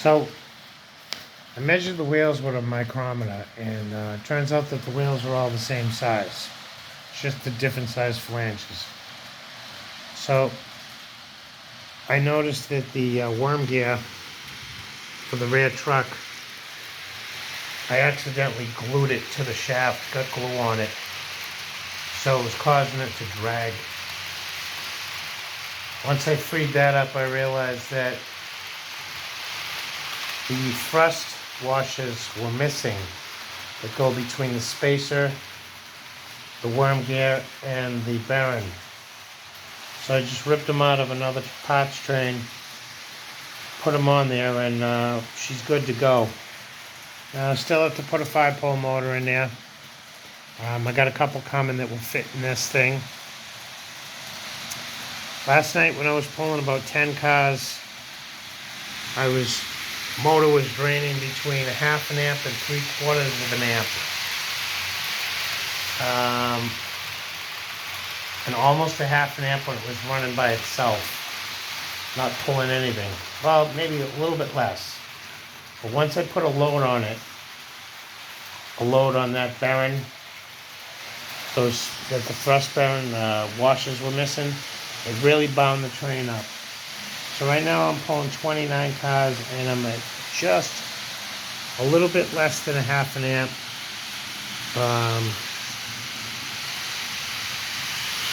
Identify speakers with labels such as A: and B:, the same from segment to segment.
A: So I measured the wheels with a micrometer, and it turns out that the wheels are all the same size. It's just the different size flanges. So I noticed that the worm gear for the rear truck, I accidentally glued it to the shaft, got glue on it, so it was causing it to drag. Once I freed that up, I realized that the thrust washers were missing that go between the spacer, the worm gear, and the bearing. So I just ripped them out of another parts train, put them on there, and she's good to go. I still have to put a 5-pole motor in there. I got a couple coming that will fit in this thing. Last night when I was pulling about 10 cars, motor was draining between 1/2 an amp and 3/4 of an amp. And almost 1/2 an amp when it was running by itself, not pulling anything. Well, maybe a little bit less. But once I put a load on it, a load on that bearing, the thrust bearing, washers were missing, it really bound the train up. So right now I'm pulling 29 cars, and I'm at just a little bit less than 1/2 an amp.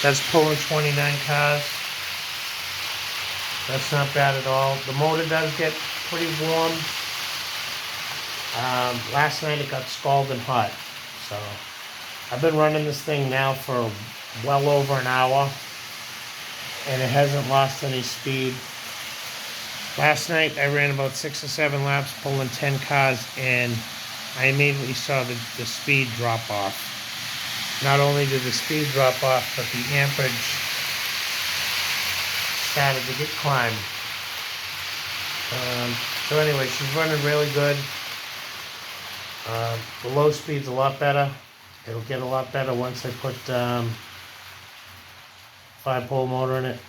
A: That's pulling 29 cars. That's not bad at all. The motor does get pretty warm. Last night it got scalding hot. So I've been running this thing now for well over an hour, and it hasn't lost any speed. Last night I ran about 6 or 7 laps pulling 10 cars, and I immediately saw the speed drop off. Not only did the speed drop off, but the amperage started to get climbed. So anyway, she's running really good. The low speed's a lot better. It'll get a lot better once I put 5-pole motor in it.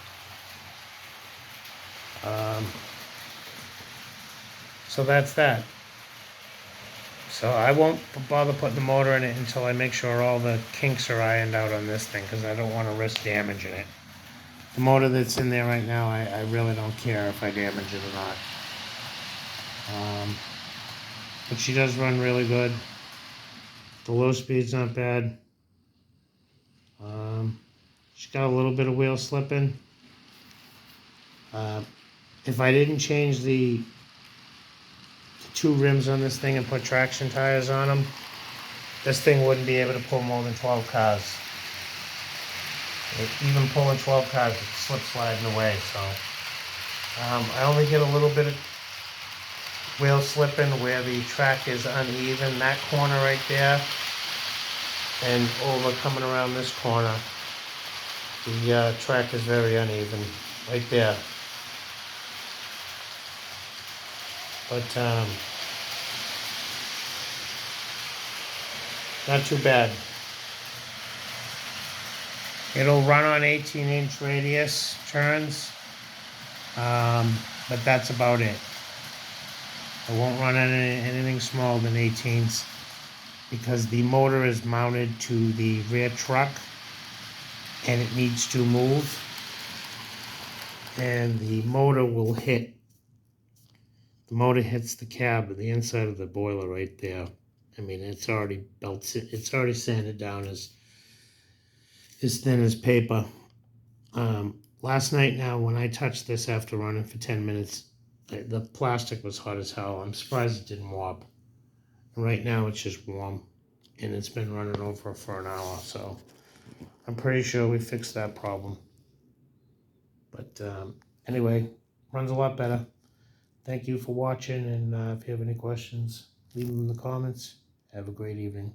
A: So that's that. So I won't bother putting the motor in it until I make sure all the kinks are ironed out on this thing, because I don't want to risk damaging it. The motor that's in there right now, I really don't care if I damage it or not. But she does run really good. The low speed's not bad. She's got a little bit of wheel slipping. If I didn't change the 2 rims on this thing and put traction tires on them, this thing wouldn't be able to pull more than 12 cars. Even pulling 12 cars, it's slip sliding away. So I only get a little bit of wheel slipping where the track is uneven, that corner right there, and over coming around this corner, the track is very uneven right there. But not too bad. It'll run on 18-inch radius turns, but that's about it. It won't run on anything smaller than 18s, because the motor is mounted to the rear truck and it needs to move, and the motor will hit. The motor hits the cab, the inside of the boiler right there. I mean, it's already sanded down as thin as paper. Last night now, when I touched this after running for 10 minutes, the plastic was hot as hell. I'm surprised it didn't warp. Right now it's just warm, and it's been running over for an hour, so I'm pretty sure we fixed that problem. But anyway, runs a lot better. Thank you for watching, and if you have any questions, leave them in the comments. Have a great evening.